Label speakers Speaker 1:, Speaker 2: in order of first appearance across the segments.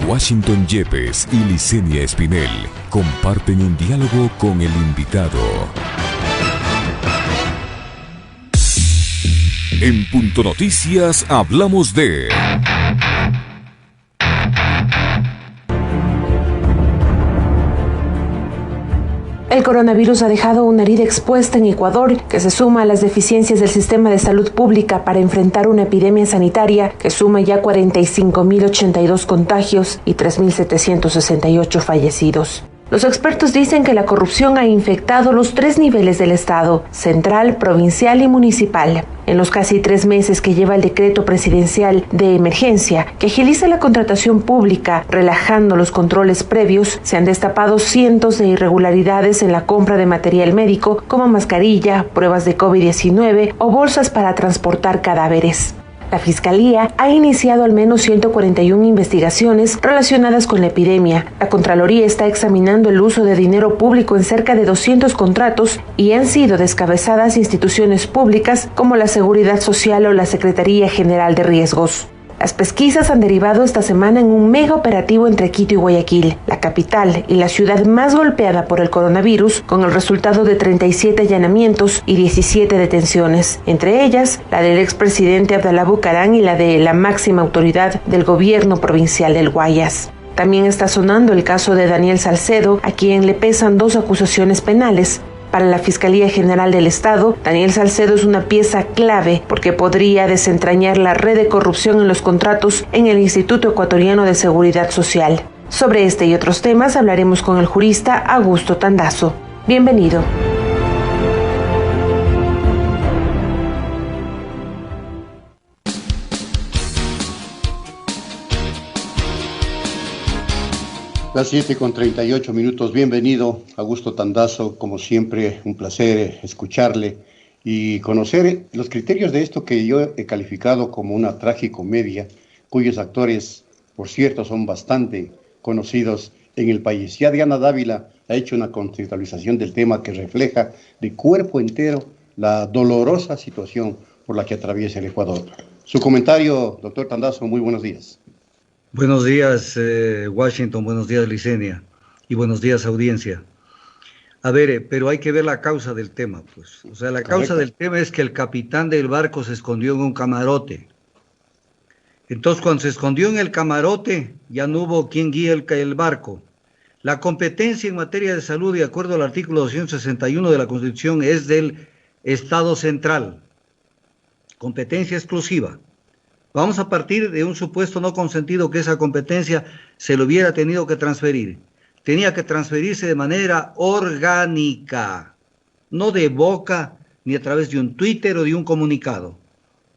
Speaker 1: Washington Yepes y Licenia Espinel comparten un diálogo con el invitado. En Punto Noticias hablamos de...
Speaker 2: El coronavirus ha dejado una herida expuesta en Ecuador que se suma a las deficiencias del sistema de salud pública para enfrentar una epidemia sanitaria que suma ya 45.082 contagios y 3.768 fallecidos. Los expertos dicen que la corrupción ha infectado los 3 niveles del Estado, central, provincial y municipal. En los casi 3 meses que lleva el decreto presidencial de emergencia, que agiliza la contratación pública, relajando los controles previos, se han destapado cientos de irregularidades en la compra de material médico, como mascarilla, pruebas de COVID-19 o bolsas para transportar cadáveres. La Fiscalía ha iniciado al menos 141 investigaciones relacionadas con la epidemia. La Contraloría está examinando el uso de dinero público en cerca de 200 contratos y han sido descabezadas instituciones públicas como la Seguridad Social o la Secretaría General de Riesgos. Las pesquisas han derivado esta semana en un mega operativo entre Quito y Guayaquil, la capital y la ciudad más golpeada por el coronavirus, con el resultado de 37 allanamientos y 17 detenciones, entre ellas la del expresidente Abdalá Bucaram y la de la máxima autoridad del gobierno provincial del Guayas. También está sonando el caso de Daniel Salcedo, a quien le pesan 2 acusaciones penales. Para la Fiscalía General del Estado, Daniel Salcedo es una pieza clave porque podría desentrañar la red de corrupción en los contratos en el Instituto Ecuatoriano de Seguridad Social. Sobre este y otros temas hablaremos con el jurista Augusto Tandazo. Bienvenido.
Speaker 3: Las 7:38. Bienvenido, Augusto Tandazo. Como siempre, un placer escucharle y conocer los criterios de esto que yo he calificado como una tragicomedia, cuyos actores, por cierto, son bastante conocidos en el país. Ya Diana Dávila ha hecho una contextualización del tema que refleja de cuerpo entero la dolorosa situación por la que atraviesa el Ecuador. Su comentario, doctor Tandazo, muy buenos días.
Speaker 4: Buenos días, Washington, buenos días, Licenia, y buenos días, audiencia. A ver, pero hay que ver la causa del tema, pues. O sea, la causa del tema es que el capitán del barco se escondió en un camarote. Entonces, cuando se escondió en el camarote, ya no hubo quien guíe el barco. La competencia en materia de salud, de acuerdo al artículo 261 de la Constitución, es del Estado central. Competencia exclusiva. Vamos a partir de un supuesto no consentido que esa competencia se lo hubiera tenido que transferir. Tenía que transferirse de manera orgánica, no de boca ni a través de un Twitter o de un comunicado,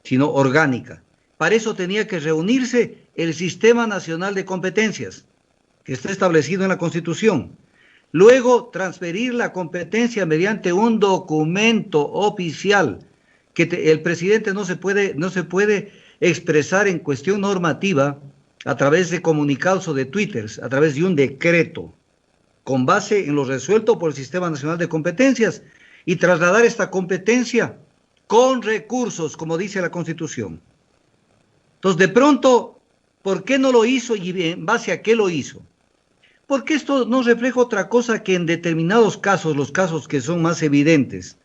Speaker 4: sino orgánica. Para eso tenía que reunirse el Sistema Nacional de Competencias, que está establecido en la Constitución. Luego transferir la competencia mediante un documento oficial, que el presidente no se puede expresar en cuestión normativa a través de comunicados o de twitters, a través de un decreto, con base en lo resuelto por el Sistema Nacional de Competencias y trasladar esta competencia con recursos, como dice la Constitución. Entonces, de pronto, ¿por qué no lo hizo y en base a qué lo hizo? Porque esto no refleja otra cosa que en determinados casos, los casos que son más evidentes,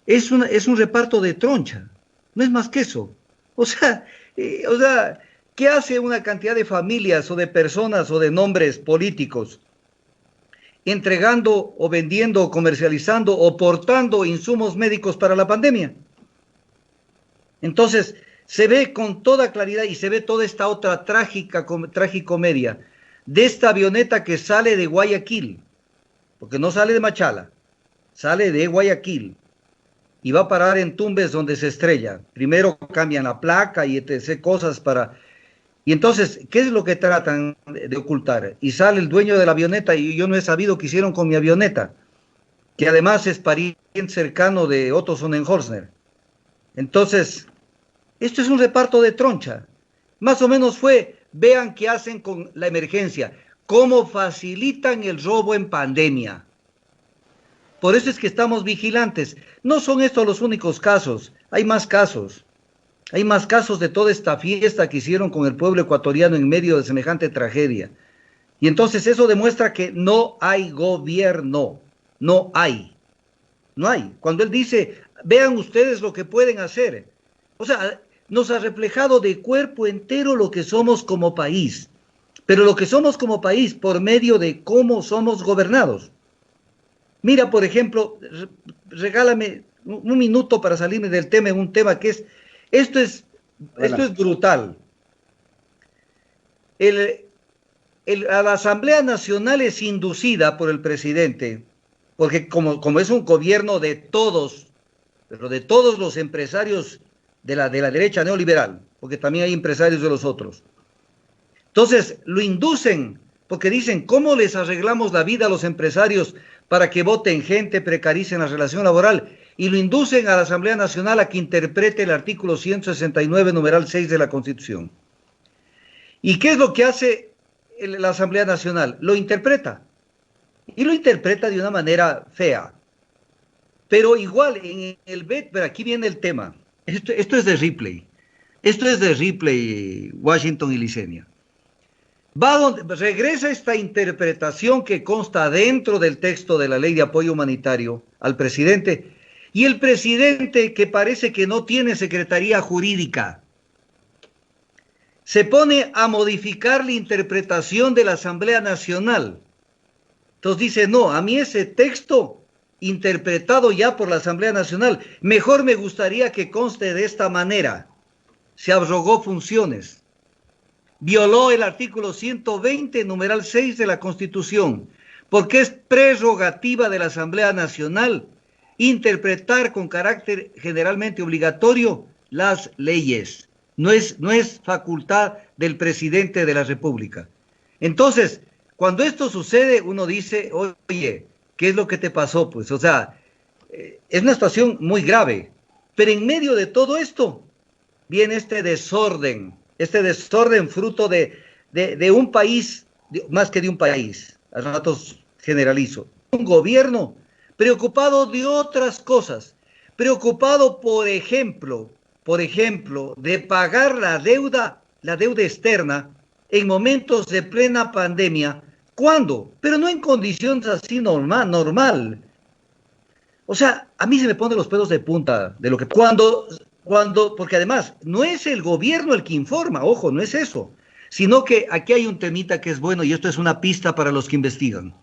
Speaker 4: es un reparto de troncha, no es más que eso. O sea, ¿qué hace una cantidad de familias o de personas o de nombres políticos entregando o vendiendo o comercializando o portando insumos médicos para la pandemia? Entonces, se ve con toda claridad y se ve toda esta otra tragicomedia de esta avioneta que sale de Guayaquil, porque no sale de Machala, sale de Guayaquil. Y va a parar en Tumbes donde se estrella. Primero cambian la placa y etc. cosas para... Y entonces, ¿qué es lo que tratan de ocultar? Y sale el dueño de la avioneta y yo no he sabido qué hicieron con mi avioneta, que además es pariente cercano de Otto Sonnenhorstner. Entonces, esto es un reparto de troncha. Más o menos fue, vean qué hacen con la emergencia, cómo facilitan el robo en pandemia. Por eso es que estamos vigilantes. No son estos los únicos casos, hay más casos. Hay más casos de toda esta fiesta que hicieron con el pueblo ecuatoriano en medio de semejante tragedia. Y entonces eso demuestra que no hay gobierno, no hay. Cuando él dice, vean ustedes lo que pueden hacer. O sea, nos ha reflejado de cuerpo entero lo que somos como país. Pero lo que somos como país por medio de cómo somos gobernados. Mira, por ejemplo, regálame un minuto para salirme del tema, en un tema que es, esto es brutal. La Asamblea Nacional es inducida por el presidente, porque como es un gobierno de todos, pero de todos los empresarios de la derecha neoliberal, porque también hay empresarios de los otros. Entonces, lo inducen, porque dicen, ¿cómo les arreglamos la vida a los empresarios para que voten gente, precaricen la relación laboral? Y lo inducen a la Asamblea Nacional a que interprete el artículo 169, numeral 6 de la Constitución. ¿Y qué es lo que hace la Asamblea Nacional? Lo interpreta. Y lo interpreta de una manera fea. Pero igual, en el BET, pero aquí viene el tema. Esto es de Ripley. Esto es de Ripley, Washington y Licenia. Regresa esta interpretación que consta dentro del texto de la Ley de Apoyo Humanitario al presidente, y el presidente, que parece que no tiene secretaría jurídica, se pone a modificar la interpretación de la Asamblea Nacional. Entonces dice, no, a mí ese texto interpretado ya por la Asamblea Nacional, mejor me gustaría que conste de esta manera. Se abrogó funciones. Violó el artículo 120, numeral 6 de la Constitución, porque es prerrogativa de la Asamblea Nacional interpretar con carácter generalmente obligatorio las leyes. No es facultad del presidente de la República. Entonces, cuando esto sucede, uno dice, oye, ¿qué es lo que te pasó? Pues, o sea, es una situación muy grave. Pero en medio de todo esto, viene este desorden fruto de un país, más que de un país, a ratos generalizo, un gobierno preocupado de otras cosas, preocupado, por ejemplo, de pagar la deuda externa en momentos de plena pandemia. ¿Cuándo? Pero no en condiciones así normal. O sea, a mí se me ponen los pelos de punta de lo que... Porque además, no es el gobierno el que informa, ojo, no es eso, sino que aquí hay un temita que es bueno, y esto es una pista para los que investigan.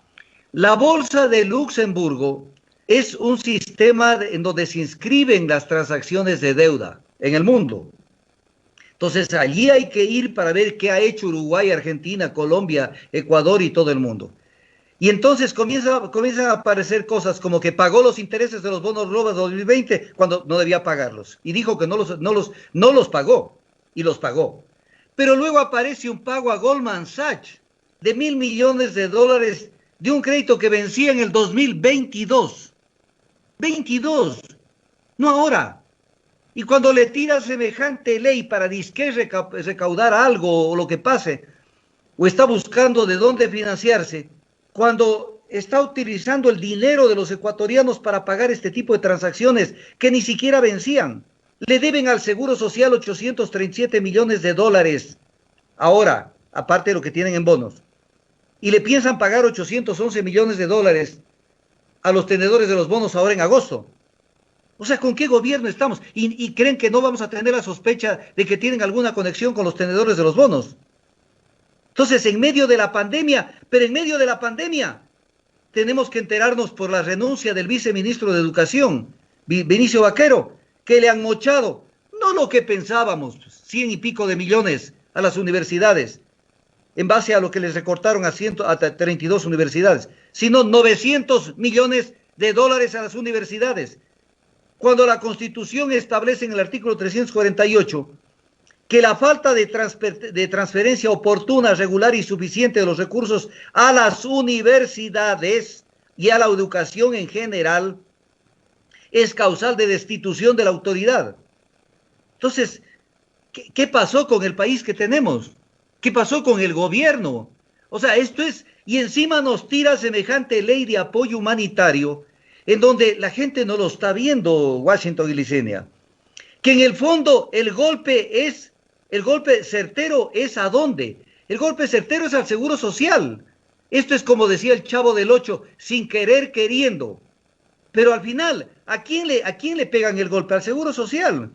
Speaker 4: La Bolsa de Luxemburgo es un sistema en donde se inscriben las transacciones de deuda en el mundo. Entonces, allí hay que ir para ver qué ha hecho Uruguay, Argentina, Colombia, Ecuador y todo el mundo. Y entonces comienzan a aparecer cosas como que pagó los intereses de los bonos robos de 2020 cuando no debía pagarlos. Y dijo que no los pagó, y los pagó. Pero luego aparece un pago a Goldman Sachs de $1.000 millones de un crédito que vencía en el 2022. 22, no ahora. Y cuando le tira semejante ley para disque recaudar algo o lo que pase, o está buscando de dónde financiarse, cuando está utilizando el dinero de los ecuatorianos para pagar este tipo de transacciones que ni siquiera vencían. Le deben al Seguro Social $837 millones ahora, aparte de lo que tienen en bonos. Y le piensan pagar $811 millones a los tenedores de los bonos ahora en agosto. O sea, ¿con qué gobierno estamos? Y creen que no vamos a tener la sospecha de que tienen alguna conexión con los tenedores de los bonos. Entonces, en medio de la pandemia, tenemos que enterarnos por la renuncia del viceministro de Educación, Vinicio Vaquero, que le han mochado, no lo que pensábamos, 100 y pico de millones a las universidades, en base a lo que les recortaron a 32 universidades, sino $900 millones a las universidades. Cuando la Constitución establece en el artículo 348 que la falta de transferencia oportuna, regular y suficiente de los recursos a las universidades y a la educación en general es causal de destitución de la autoridad. Entonces, ¿qué pasó con el país que tenemos? ¿Qué pasó con el gobierno? O sea, esto es, y encima nos tira semejante ley de apoyo humanitario en donde la gente no lo está viendo, Washington y Licenia. Que en el fondo el golpe certero es ¿a dónde? El golpe certero es al Seguro Social. Esto es como decía el Chavo del Ocho, sin querer queriendo. Pero al final, ¿a quién le pegan el golpe? Al Seguro Social.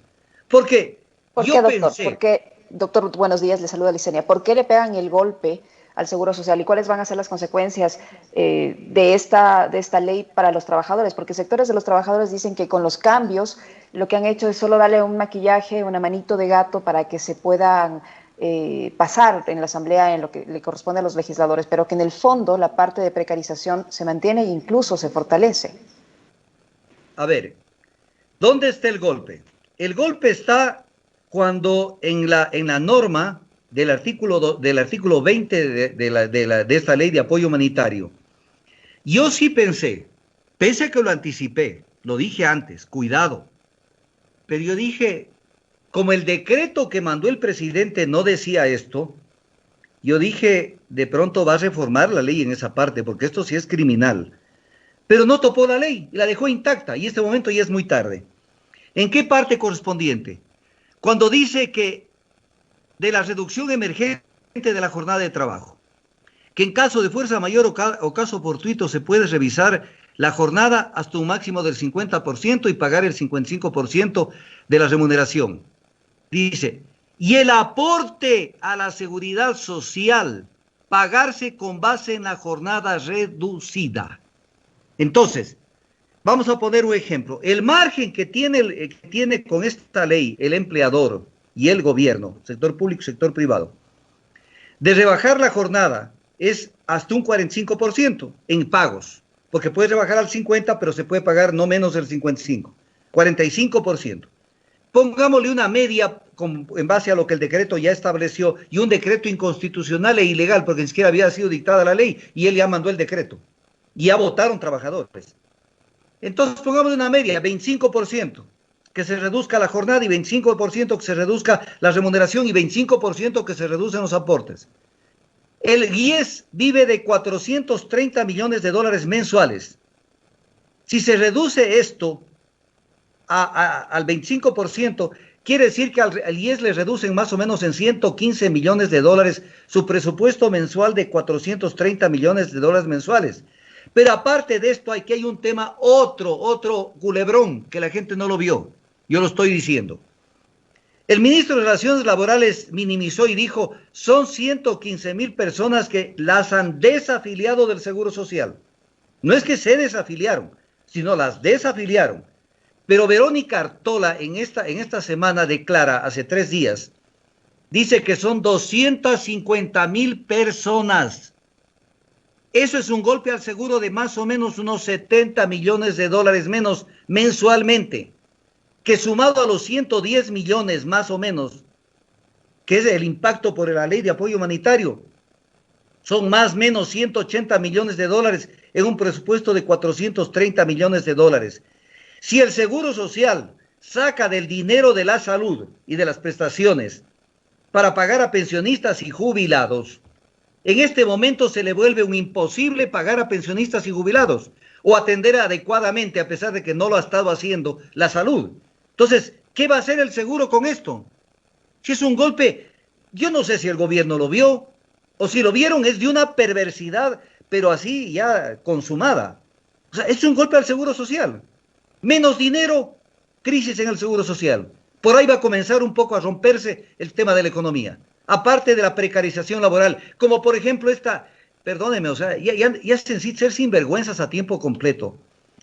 Speaker 4: Porque
Speaker 5: ¿Por qué, doctor? ¿Por qué, doctor, buenos días, le saluda Licenia. ¿Por qué le pegan el golpe al Seguro Social y cuáles van a ser las consecuencias de esta ley para los trabajadores? Porque sectores de los trabajadores dicen que con los cambios lo que han hecho es solo darle un maquillaje, una manito de gato para que se puedan pasar en la Asamblea en lo que le corresponde a los legisladores, pero que en el fondo la parte de precarización se mantiene e incluso se fortalece.
Speaker 4: A ver, ¿dónde está el golpe? El golpe está cuando en la norma del artículo 20 de esta ley de apoyo humanitario. Yo sí pensé, pese a que lo anticipé, lo dije antes, cuidado, pero yo dije, como el decreto que mandó el presidente no decía esto, yo dije, de pronto va a reformar la ley en esa parte, porque esto sí es criminal. Pero no topó la ley, la dejó intacta, y este momento ya es muy tarde. ¿En qué parte correspondiente? Cuando dice que de la reducción emergente de la jornada de trabajo, que en caso de fuerza mayor o caso fortuito se puede revisar la jornada hasta un máximo del 50% y pagar el 55% de la remuneración. Dice, y el aporte a la seguridad social pagarse con base en la jornada reducida. Entonces, vamos a poner un ejemplo. El margen que tiene con esta ley el empleador y el gobierno, sector público y sector privado, de rebajar la jornada es hasta un 45% en pagos, porque puede rebajar al 50%, pero se puede pagar no menos del 55%, 45%. Pongámosle una media en base a lo que el decreto ya estableció y un decreto inconstitucional e ilegal, porque ni siquiera había sido dictada la ley y él ya mandó el decreto. Y ya votaron trabajadores. Entonces pongámosle una media, 25%, que se reduzca la jornada y 25% que se reduzca la remuneración y 25% que se reducen los aportes. El IES vive de 430 millones de dólares mensuales. Si se reduce esto al 25%, quiere decir que al IES le reducen más o menos en 115 millones de dólares su presupuesto mensual de 430 millones de dólares mensuales. Pero aparte de esto, hay un tema, otro culebrón, que la gente no lo vio. Yo lo estoy diciendo. El ministro de Relaciones Laborales minimizó y dijo, son 115,000 personas que las han desafiliado del Seguro Social. No es que se desafiliaron, sino las desafiliaron. Pero Verónica Artola en esta semana declara, hace 3 días, dice que son 250,000 personas. Eso es un golpe al seguro de más o menos unos 70 millones de dólares menos mensualmente, que sumado a los 110 millones más o menos, que es el impacto por la ley de apoyo humanitario, son más o menos 180 millones de dólares en un presupuesto de 430 millones de dólares. Si el Seguro Social saca del dinero de la salud y de las prestaciones para pagar a pensionistas y jubilados, en este momento se le vuelve un imposible pagar a pensionistas y jubilados o atender adecuadamente, a pesar de que no lo ha estado haciendo, la salud. Entonces, ¿qué va a hacer el seguro con esto? Si es un golpe, yo no sé si el gobierno lo vio o si lo vieron, es de una perversidad, pero así ya consumada. O sea, es un golpe al Seguro Social. Menos dinero, crisis en el Seguro Social. Por ahí va a comenzar un poco a romperse el tema de la economía. Aparte de la precarización laboral, como por ejemplo perdónenme, o sea, ya ser sinvergüenzas a tiempo completo.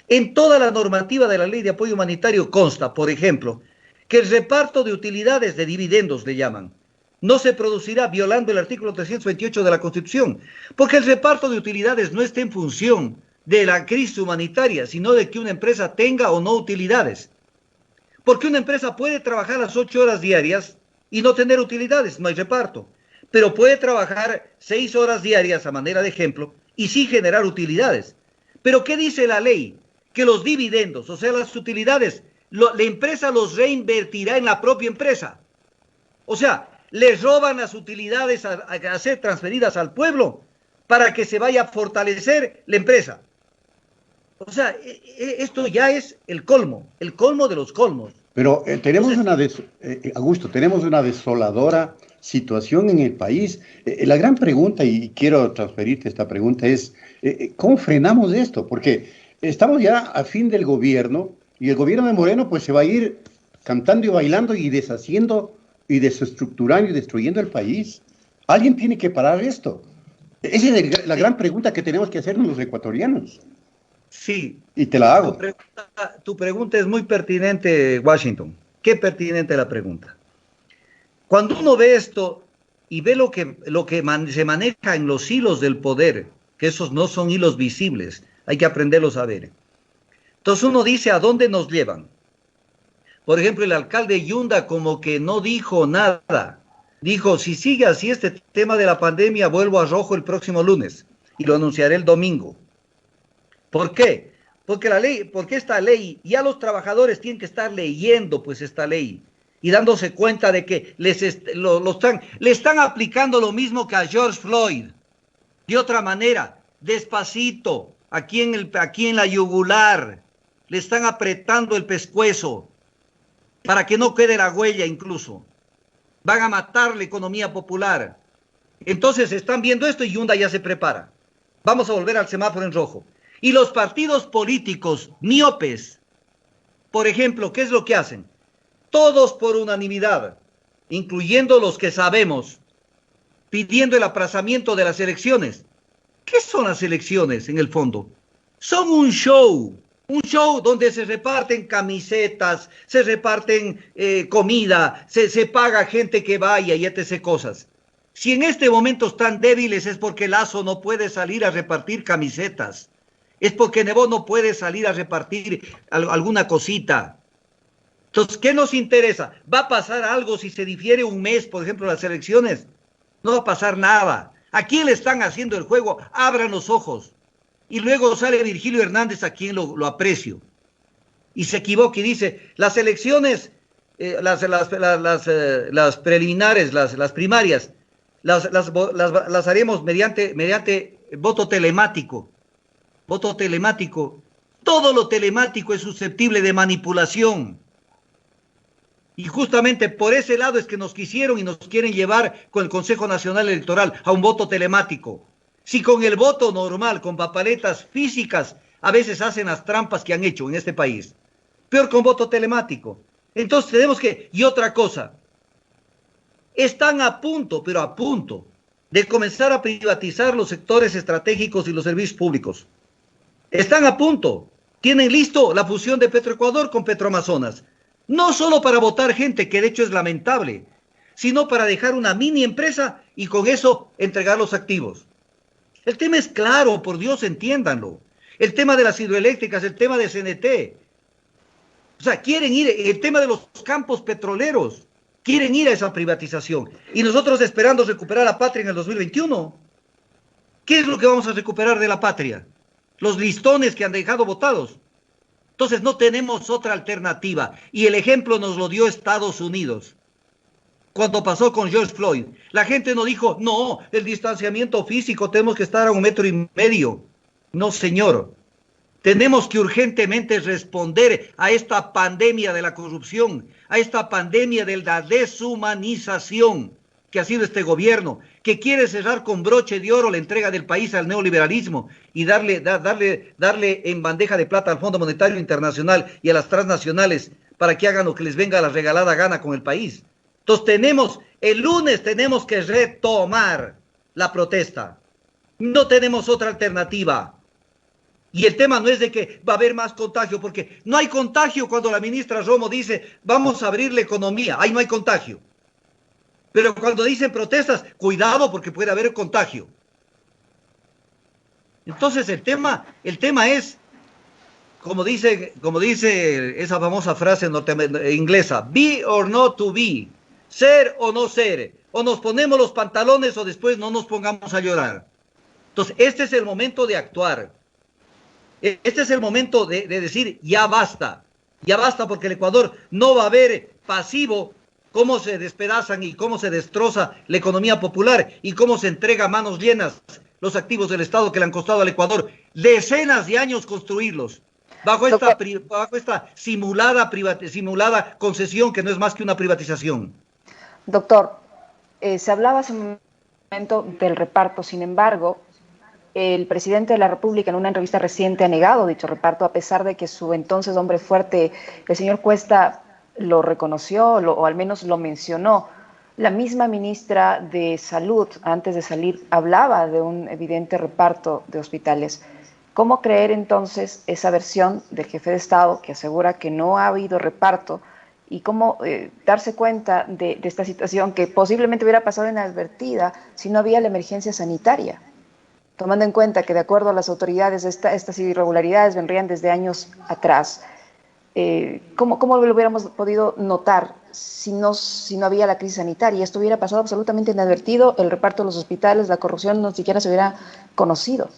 Speaker 4: En toda la normativa de la ley de apoyo humanitario consta, por ejemplo, que el reparto de utilidades de dividendos, le llaman, no se producirá violando el artículo 328 de la Constitución, porque el reparto de utilidades no está en función de la crisis humanitaria, sino de que una empresa tenga o no utilidades. Porque una empresa puede trabajar las 8 horas diarias y no tener utilidades, no hay reparto. Pero puede trabajar 6 horas diarias, a manera de ejemplo, y sí generar utilidades. Pero ¿qué dice la ley? Que los dividendos, o sea, las utilidades, la empresa los reinvertirá en la propia empresa. O sea, les roban las utilidades a ser transferidas al pueblo para que se vaya a fortalecer la empresa. O sea, esto ya es el colmo de los colmos.
Speaker 3: Pero Augusto, tenemos una desoladora situación en el país. La gran pregunta, y quiero transferirte esta pregunta, es ¿cómo frenamos esto? Porque estamos ya a fin del gobierno y el gobierno de Moreno pues se va a ir cantando y bailando y deshaciendo y desestructurando y destruyendo el país. Alguien tiene que parar esto. Esa es la gran pregunta que tenemos que hacernos los ecuatorianos.
Speaker 4: Sí.
Speaker 3: Y te la hago.
Speaker 4: Tu pregunta es muy pertinente, Washington. Qué pertinente la pregunta. Cuando uno ve esto y ve lo que se maneja en los hilos del poder, que esos no son hilos visibles, hay que aprenderlos a ver. Entonces uno dice a dónde nos llevan. Por ejemplo, el alcalde Yunda como que no dijo nada. Dijo, si sigue así este tema de la pandemia, vuelvo a rojo el próximo lunes y lo anunciaré el domingo. ¿Por qué? Porque esta ley, ya los trabajadores tienen que estar leyendo pues esta ley y dándose cuenta de que le están aplicando lo mismo que a George Floyd. De otra manera, despacito, aquí en la yugular, le están apretando el pescuezo para que no quede la huella incluso. Van a matar la economía popular. Entonces están viendo esto y Yunda ya se prepara. Vamos a volver al semáforo en rojo. Y los partidos políticos miopes, por ejemplo, ¿qué es lo que hacen? Todos por unanimidad, incluyendo los que sabemos, pidiendo el aplazamiento de las elecciones. ¿Qué son las elecciones en el fondo? Son un show donde se reparten camisetas, se reparten comida, se paga gente que vaya y etc. cosas. Si en este momento están débiles es porque Lazo no puede salir a repartir camisetas. Es porque Nebot no puede salir a repartir alguna cosita. Entonces, ¿qué nos interesa? ¿Va a pasar algo si se difiere un mes, por ejemplo, las elecciones? No va a pasar nada. ¿A quién le están haciendo el juego? Abran los ojos. Y luego sale Virgilio Hernández, a quien lo aprecio. Y se equivoca y dice, las elecciones, las preliminares, las primarias, las haremos mediante voto telemático. Voto telemático. Todo lo telemático es susceptible de manipulación. Y justamente por ese lado es que nos quisieron y nos quieren llevar con el Consejo Nacional Electoral a un voto telemático. Si con el voto normal, con papeletas físicas, a veces hacen las trampas que han hecho en este país. Peor con voto telemático. Entonces tenemos que... Y otra cosa. Están a punto, pero a punto, de comenzar a privatizar los sectores estratégicos y los servicios públicos. Están a punto. Tienen listo la fusión de Petroecuador con Petroamazonas. No solo para votar gente, que de hecho es lamentable, sino para dejar una mini empresa y con eso entregar los activos. El tema es claro, por Dios, entiéndanlo. El tema de las hidroeléctricas, el tema de CNT. O sea, quieren ir, el tema de los campos petroleros, quieren ir a esa privatización. Y nosotros esperando recuperar la patria en el 2021. ¿Qué es lo que vamos a recuperar de la patria? Los listones que han dejado votados. Entonces no tenemos otra alternativa. Y el ejemplo nos lo dio Estados Unidos. Cuando pasó con George Floyd, la gente no dijo, no, el distanciamiento físico, tenemos que estar a 1,5 metros. No, señor. Tenemos que urgentemente responder a esta pandemia de la corrupción, a esta pandemia de la deshumanización que ha sido este gobierno, que quiere cerrar con broche de oro la entrega del país al neoliberalismo y darle en bandeja de plata al Fondo Monetario Internacional y a las transnacionales para que hagan lo que les venga a la regalada gana con el país. Entonces el lunes tenemos que retomar la protesta. No tenemos otra alternativa. Y el tema no es de que va a haber más contagio, porque no hay contagio cuando la ministra Romo dice, vamos a abrir la economía, ahí no hay contagio. Pero cuando dicen protestas, cuidado porque puede haber contagio. Entonces el tema es, como dice esa famosa frase inglesa, be or not to be, ser o no ser, o nos ponemos los pantalones o después no nos pongamos a llorar. Entonces este es el momento de actuar. Este es el momento de decir, ya basta porque el Ecuador no va a ver pasivo cómo se despedazan y cómo se destroza la economía popular y cómo se entrega a manos llenas los activos del Estado que le han costado al Ecuador decenas de años construirlos. bajo esta simulada concesión que no es más que una privatización.
Speaker 5: Doctor, se hablaba hace un momento del reparto, sin embargo, el presidente de la República en una entrevista reciente ha negado dicho reparto, a pesar de que su entonces hombre fuerte, el señor Cuesta, lo reconoció o al menos lo mencionó. La misma ministra de Salud, antes de salir, hablaba de un evidente reparto de hospitales. ¿Cómo creer entonces esa versión del jefe de Estado que asegura que no ha habido reparto? Y cómo darse cuenta de esta situación que posiblemente hubiera pasado inadvertida si no había la emergencia sanitaria, tomando en cuenta que de acuerdo a las autoridades estas irregularidades vendrían desde años atrás. ¿Cómo lo hubiéramos podido notar si no había la crisis sanitaria? Esto hubiera pasado absolutamente inadvertido, el reparto de los hospitales, la corrupción no siquiera se hubiera conocido.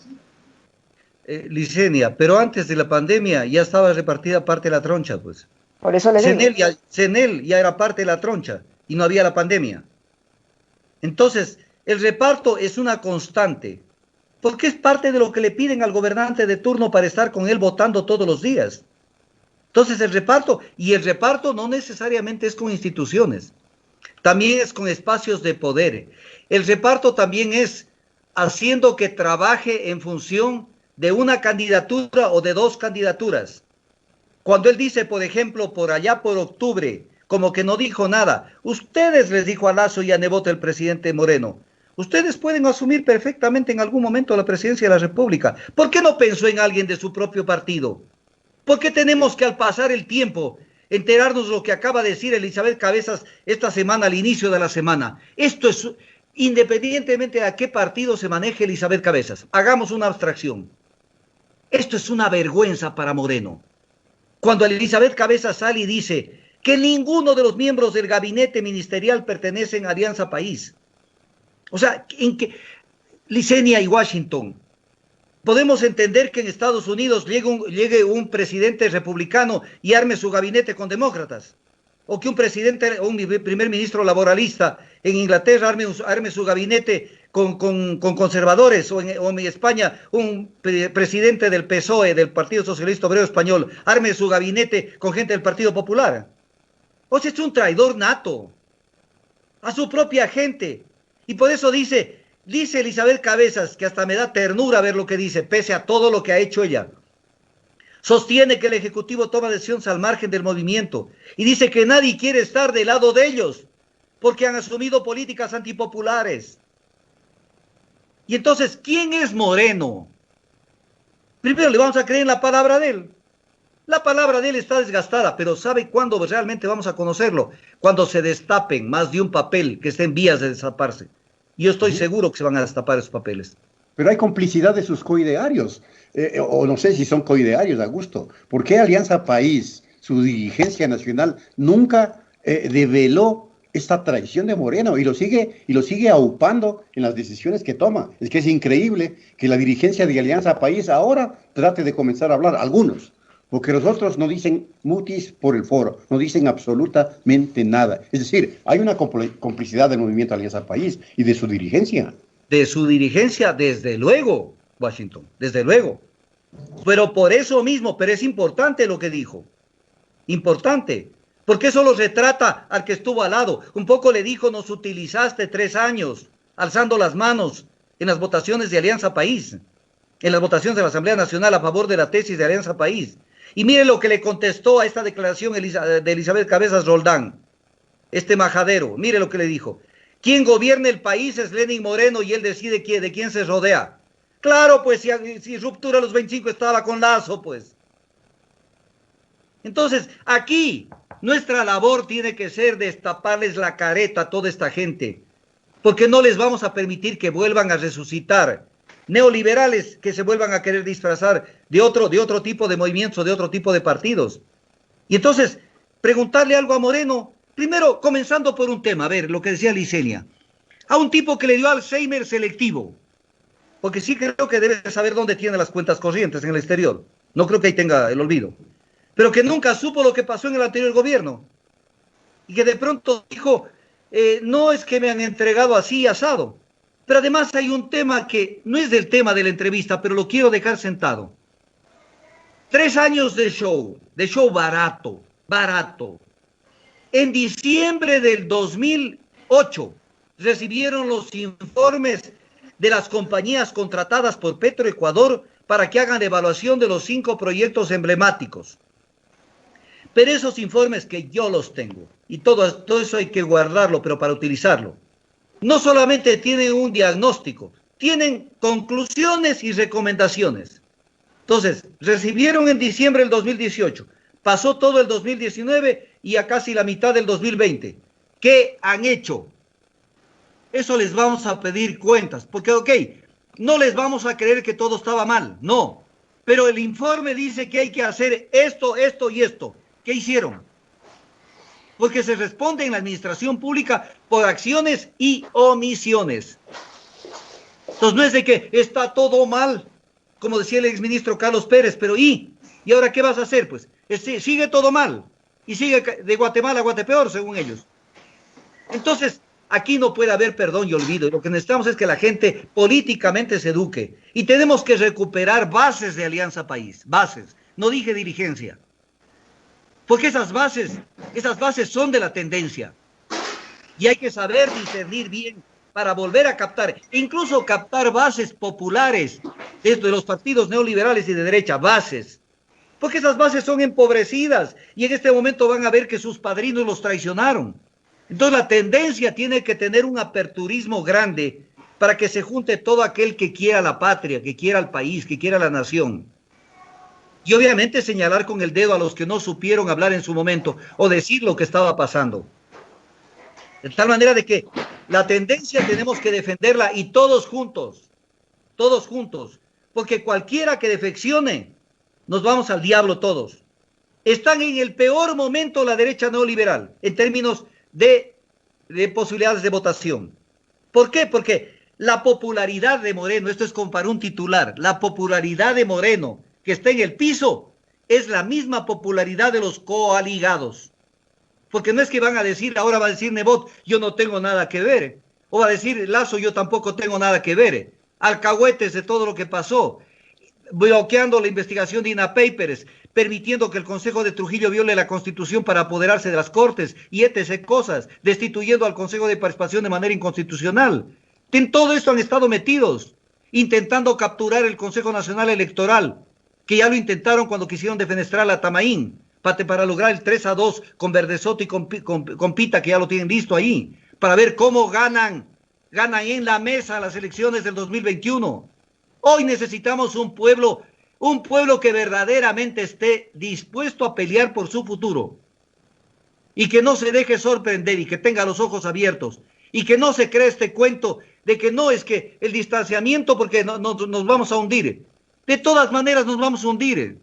Speaker 4: Licenia, pero antes de la pandemia ya estaba repartida parte de la troncha, pues.
Speaker 5: Por eso le digo.
Speaker 4: CENEL ya era parte de la troncha y no había la pandemia. Entonces, el reparto es una constante, porque es parte de lo que le piden al gobernante de turno para estar con él votando todos los días. Entonces, el reparto no necesariamente es con instituciones, también es con espacios de poder. El reparto también es haciendo que trabaje en función de una candidatura o de dos candidaturas. Cuando él dice, por ejemplo, por allá por octubre, como que no dijo nada, ustedes les dijo a Lasso y a Nebot el presidente Moreno, ustedes pueden asumir perfectamente en algún momento la presidencia de la República. ¿Por qué no pensó en alguien de su propio partido? ¿Por qué tenemos que al pasar el tiempo enterarnos lo que acaba de decir Elizabeth Cabezas esta semana, al inicio de la semana? Esto es, independientemente de a qué partido se maneje Elizabeth Cabezas, hagamos una abstracción. Esto es una vergüenza para Moreno. Cuando Elizabeth Cabezas sale y dice que ninguno de los miembros del gabinete ministerial pertenecen a Alianza País. O sea, en que Licenia y Washington, podemos entender que en Estados Unidos llegue un presidente republicano y arme su gabinete con demócratas. O que un primer ministro laboralista en Inglaterra arme su gabinete con conservadores, o en España un presidente del PSOE, del Partido Socialista Obrero Español, arme su gabinete con gente del Partido Popular. O sea, es un traidor nato a su propia gente. Y por eso dice Elizabeth Cabezas, que hasta me da ternura ver lo que dice, pese a todo lo que ha hecho ella. Sostiene que el Ejecutivo toma decisiones al margen del movimiento y dice que nadie quiere estar del lado de ellos porque han asumido políticas antipopulares. Y entonces, ¿quién es Moreno? Primero le vamos a creer en la palabra de él. La palabra de él está desgastada, pero ¿sabe cuándo realmente vamos a conocerlo? Cuando se destapen más de un papel que esté en vías de destaparse. Yo estoy seguro que se van a destapar esos papeles.
Speaker 3: Pero hay complicidad de sus coidearios, o no sé si son coidearios, Augusto. ¿Por qué Alianza País, su dirigencia nacional, nunca develó esta traición de Moreno y lo sigue aupando en las decisiones que toma? Es que es increíble que la dirigencia de Alianza País ahora trate de comenzar a hablar, algunos, porque los otros no dicen mutis por el foro, no dicen absolutamente nada. Es decir, hay una complicidad del movimiento Alianza País y de su dirigencia.
Speaker 4: De su dirigencia, desde luego, Washington, desde luego. Pero por eso mismo, pero es importante lo que dijo. Importante, porque eso lo retrata al que estuvo al lado. Un poco le dijo, nos utilizaste 3 años, alzando las manos en las votaciones de Alianza País, en las votaciones de la Asamblea Nacional a favor de la tesis de Alianza País. Y mire lo que le contestó a esta declaración de Elizabeth Cabezas Roldán, este majadero, mire lo que le dijo. Quien gobierna el país es Lenín Moreno y él decide de quién se rodea. Claro, pues si Ruptura a los 25 estaba con Lasso, pues. Entonces, aquí nuestra labor tiene que ser destaparles la careta a toda esta gente, porque no les vamos a permitir que vuelvan a resucitar neoliberales que se vuelvan a querer disfrazar de otro tipo de movimientos, de otro tipo de partidos. Y entonces, preguntarle algo a Moreno. Primero, comenzando por un tema, a ver, lo que decía Licenia. A un tipo que le dio Alzheimer selectivo, porque sí creo que debe saber dónde tiene las cuentas corrientes en el exterior. No creo que ahí tenga el olvido. Pero que nunca supo lo que pasó en el anterior gobierno. Y que de pronto dijo, no es que me han entregado así asado. Pero además hay un tema que no es del tema de la entrevista, pero lo quiero dejar sentado. 3 años de show barato, barato. En diciembre del 2008 recibieron los informes de las compañías contratadas por Petroecuador para que hagan evaluación de los 5 proyectos emblemáticos. Pero esos informes que yo los tengo, y todo eso hay que guardarlo, pero para utilizarlo, no solamente tienen un diagnóstico, tienen conclusiones y recomendaciones. Entonces, recibieron en diciembre del 2018, pasó todo el 2019 y a casi la mitad del 2020. ¿Qué han hecho? Eso les vamos a pedir cuentas, porque, ok, no les vamos a creer que todo estaba mal, no. Pero el informe dice que hay que hacer esto, esto y esto. ¿Qué hicieron? Porque se responde en la administración pública por acciones y omisiones. Entonces no es de que está todo mal, como decía el exministro Carlos Pérez, pero ¿y ahora qué vas a hacer? Pues sigue todo mal y sigue de Guatemala a Guatepeor, según ellos. Entonces, aquí no puede haber perdón y olvido. Lo que necesitamos es que la gente políticamente se eduque y tenemos que recuperar bases de Alianza País, bases, no dije dirigencia. Porque esas bases son de la tendencia. Y hay que saber discernir bien para volver a captar, incluso captar bases populares de los partidos neoliberales y de derecha, bases. Porque esas bases son empobrecidas y en este momento van a ver que sus padrinos los traicionaron. Entonces la tendencia tiene que tener un aperturismo grande para que se junte todo aquel que quiera la patria, que quiera el país, que quiera la nación. Y obviamente señalar con el dedo a los que no supieron hablar en su momento o decir lo que estaba pasando. De tal manera de que la tendencia tenemos que defenderla y todos juntos, porque cualquiera que defeccione, nos vamos al diablo todos. Están en el peor momento la derecha neoliberal en términos de posibilidades de votación. ¿Por qué? Porque la popularidad de Moreno, esto es como para un titular, la popularidad de Moreno que está en el piso, es la misma popularidad de los coaligados. Porque no es que van a decir, ahora va a decir Nebot, yo no tengo nada que ver. O va a decir Lazo, yo tampoco tengo nada que ver. Alcahuetes de todo lo que pasó. Bloqueando la investigación de INAPapers, permitiendo que el Consejo de Trujillo viole la Constitución para apoderarse de las Cortes y etc. cosas, destituyendo al Consejo de Participación de manera inconstitucional. En todo esto han estado metidos, intentando capturar el Consejo Nacional Electoral, que ya lo intentaron cuando quisieron defenestrar a Tamaín, para lograr el 3-2 con Verdesoto y con Pita, que ya lo tienen listo ahí, para ver cómo ganan en la mesa las elecciones del 2021. Hoy necesitamos un pueblo que verdaderamente esté dispuesto a pelear por su futuro y que no se deje sorprender y que tenga los ojos abiertos y que no se cree este cuento de que no es que el distanciamiento porque nos vamos a hundir. De todas maneras nos vamos a hundir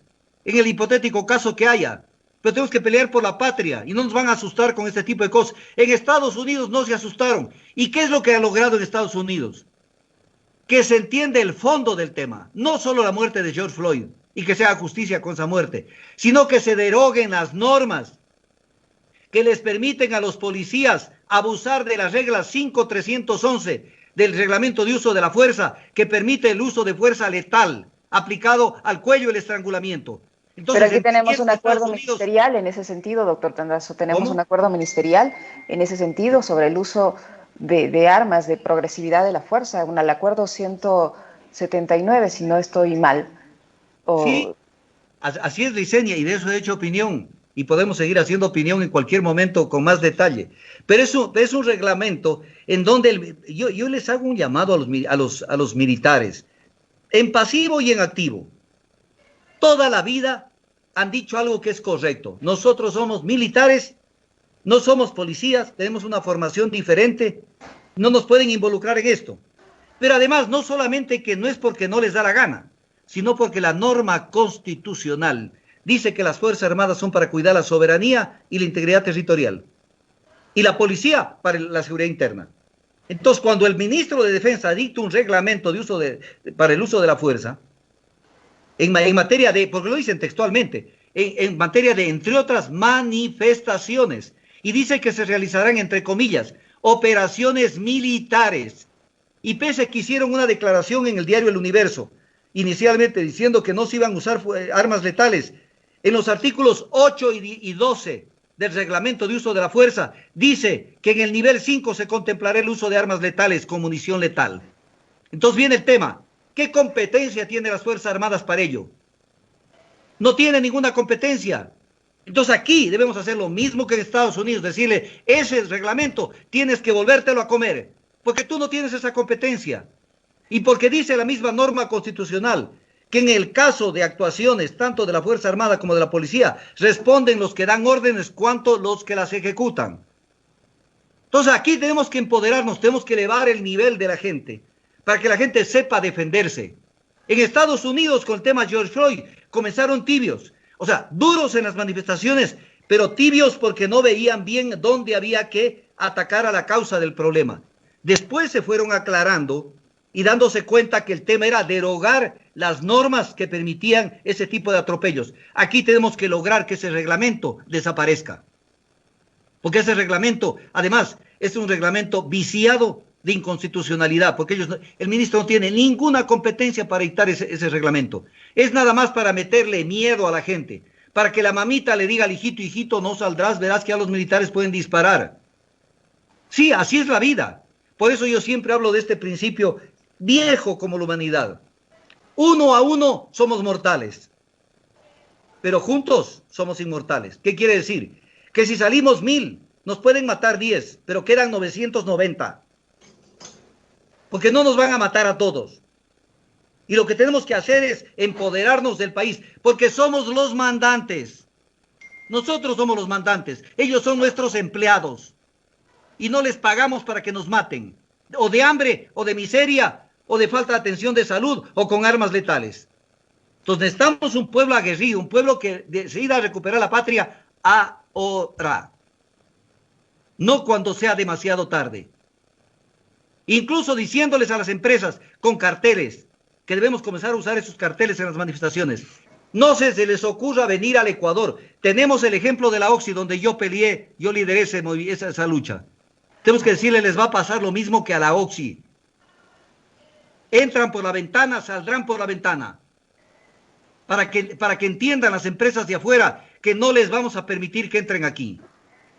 Speaker 4: en el hipotético caso que haya. Pero tenemos que pelear por la patria y no nos van a asustar con este tipo de cosas. En Estados Unidos no se asustaron. ¿Y qué es lo que ha logrado en Estados Unidos? Que se entiende el fondo del tema. No solo la muerte de George Floyd y que se haga justicia con esa muerte, sino que se deroguen las normas que les permiten a los policías abusar de las reglas 5311 del reglamento de uso de la fuerza, que permite el uso de fuerza letal aplicado al cuello el estrangulamiento. Entonces,
Speaker 5: pero aquí tenemos un acuerdo ministerial en ese sentido, doctor Tandazo. Tenemos un acuerdo ministerial en ese sentido sobre el uso de armas, de progresividad de la fuerza, el acuerdo 179, si no estoy mal.
Speaker 4: Sí, así es, Licenia, y de eso he hecho opinión. Y podemos seguir haciendo opinión en cualquier momento con más detalle. Pero eso es un reglamento en donde yo les hago un llamado a los militares, en pasivo y en activo. Toda la vida han dicho algo que es correcto. Nosotros somos militares, no somos policías, tenemos una formación diferente, no nos pueden involucrar en esto. Pero además, no solamente que no es porque no les da la gana, sino porque la norma constitucional dice que las Fuerzas Armadas son para cuidar la soberanía y la integridad territorial. Y la policía para la seguridad interna. Entonces, cuando el ministro de Defensa dicta un reglamento para el uso de la fuerza, en materia de, porque lo dicen textualmente, en materia de, entre otras, manifestaciones, y dice que se realizarán, entre comillas, operaciones militares. Y pese a que hicieron una declaración en el diario El Universo, inicialmente diciendo que no se iban a usar armas letales, en los artículos 8 y 12 del reglamento de uso de la fuerza, dice que en el nivel 5 se contemplará el uso de armas letales con munición letal. Entonces viene el tema, ¿qué competencia tienen las Fuerzas Armadas para ello? No tiene ninguna competencia. Entonces aquí debemos hacer lo mismo que en Estados Unidos, decirle, ese reglamento tienes que volvértelo a comer, porque tú no tienes esa competencia. Y porque dice la misma norma constitucional, que en el caso de actuaciones tanto de la Fuerza Armada como de la Policía, responden los que dan órdenes cuanto los que las ejecutan. Entonces aquí tenemos que empoderarnos, tenemos que elevar el nivel de la gente, para que la gente sepa defenderse. En Estados Unidos, con el tema George Floyd, comenzaron tibios, o sea, duros en las manifestaciones, pero tibios porque no veían bien dónde había que atacar a la causa del problema. Después se fueron aclarando y dándose cuenta que el tema era derogar las normas que permitían ese tipo de atropellos. Aquí tenemos que lograr que ese reglamento desaparezca. Porque ese reglamento, además, es un reglamento viciado de inconstitucionalidad, porque el ministro no tiene ninguna competencia para dictar ese reglamento. Es nada más para meterle miedo a la gente, para que la mamita le diga al hijito, hijito, no saldrás, verás que ya los militares pueden disparar. Sí, así es la vida. Por eso yo siempre hablo de este principio viejo como la humanidad. Uno a uno somos mortales, pero juntos somos inmortales. ¿Qué quiere decir? Que si salimos 1000, nos pueden matar 10, pero quedan 990. Porque no nos van a matar a todos. Y lo que tenemos que hacer es empoderarnos del país, porque somos los mandantes. Nosotros somos los mandantes, ellos son nuestros empleados. Y no les pagamos para que nos maten, o de hambre, o de miseria, o de falta de atención de salud, o con armas letales. Entonces necesitamos un pueblo aguerrido, un pueblo que decida recuperar la patria ahora, no cuando sea demasiado tarde. Incluso diciéndoles a las empresas con carteles, que debemos comenzar a usar esos carteles en las manifestaciones. No se les ocurra venir al Ecuador. Tenemos el ejemplo de la OXI, donde yo peleé, yo lideré esa lucha. Tenemos que decirles, les va a pasar lo mismo que a la OXI. Entran por la ventana, saldrán por la ventana. Para que entiendan las empresas de afuera que no les vamos a permitir que entren aquí.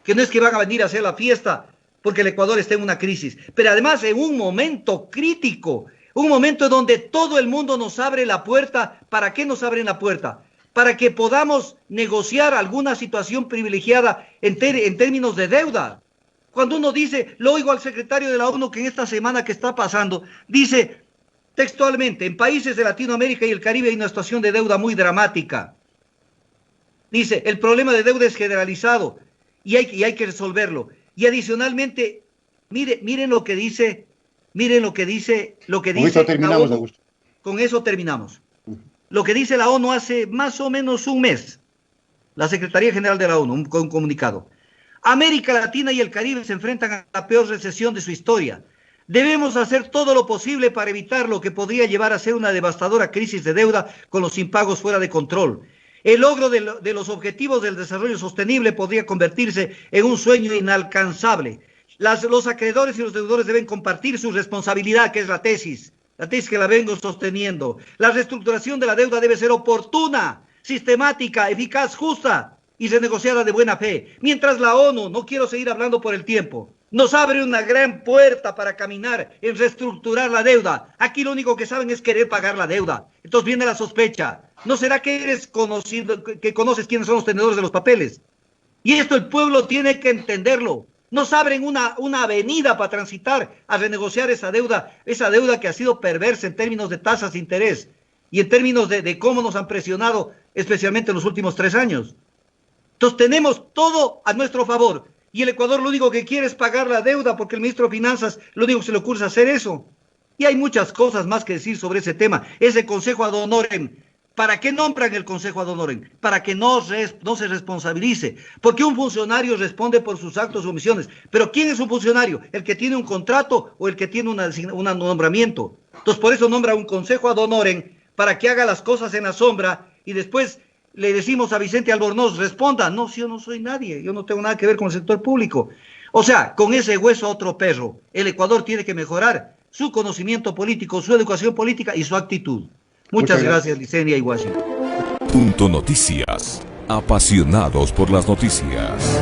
Speaker 4: Que no es que van a venir a hacer la fiesta porque el Ecuador está en una crisis. Pero además en un momento crítico, un momento donde todo el mundo nos abre la puerta. ¿Para qué nos abren la puerta? Para que podamos negociar alguna situación privilegiada en términos de deuda. Cuando uno dice, lo oigo al secretario de la ONU que en esta semana que está pasando, dice textualmente, en países de Latinoamérica y el Caribe hay una situación de deuda muy dramática. Dice, el problema de deuda es generalizado y hay que resolverlo. Y adicionalmente, miren lo que dice,
Speaker 3: Con eso terminamos, Augusto.
Speaker 4: Con eso terminamos. Lo que dice la ONU hace más o menos un mes, la Secretaría General de la ONU, un comunicado. América Latina y el Caribe se enfrentan a la peor recesión de su historia. Debemos hacer todo lo posible para evitar lo que podría llevar a ser una devastadora crisis de deuda con los impagos fuera de control. El logro de los objetivos del desarrollo sostenible podría convertirse en un sueño inalcanzable. Los acreedores y los deudores deben compartir su responsabilidad, que es la tesis que la vengo sosteniendo. La reestructuración de la deuda debe ser oportuna, sistemática, eficaz, justa y renegociada de buena fe. Mientras la ONU, no quiero seguir hablando por el tiempo, nos abre una gran puerta para caminar en reestructurar la deuda. Aquí lo único que saben es querer pagar la deuda. Entonces viene la sospecha. ¿No será que eres conocido, que conoces quiénes son los tenedores de los papeles? Y esto el pueblo tiene que entenderlo. Nos abren una avenida para transitar a renegociar esa deuda que ha sido perversa en términos de tasas de interés y en términos de cómo nos han presionado, especialmente en los últimos 3 años. Entonces tenemos todo a nuestro favor. Y el Ecuador lo único que quiere es pagar la deuda porque el ministro de Finanzas lo único que se le ocurre es hacer eso. Y hay muchas cosas más que decir sobre ese tema. Ese Consejo ad honorem, ¿para qué nombran el Consejo ad honorem? Para que no se responsabilice. Porque un funcionario responde por sus actos o omisiones. Pero ¿quién es un funcionario? ¿El que tiene un contrato o el que tiene un nombramiento? Entonces por eso nombra un Consejo ad honorem para que haga las cosas en la sombra y después le decimos a Vicente Albornoz, responda, no, si yo no soy nadie, yo no tengo nada que ver con el sector público. O sea, con ese hueso a otro perro. El Ecuador tiene que mejorar su conocimiento político, su educación política y su actitud. Muchas gracias, Licenia y Washington.
Speaker 1: Punto Noticias. Apasionados por las noticias.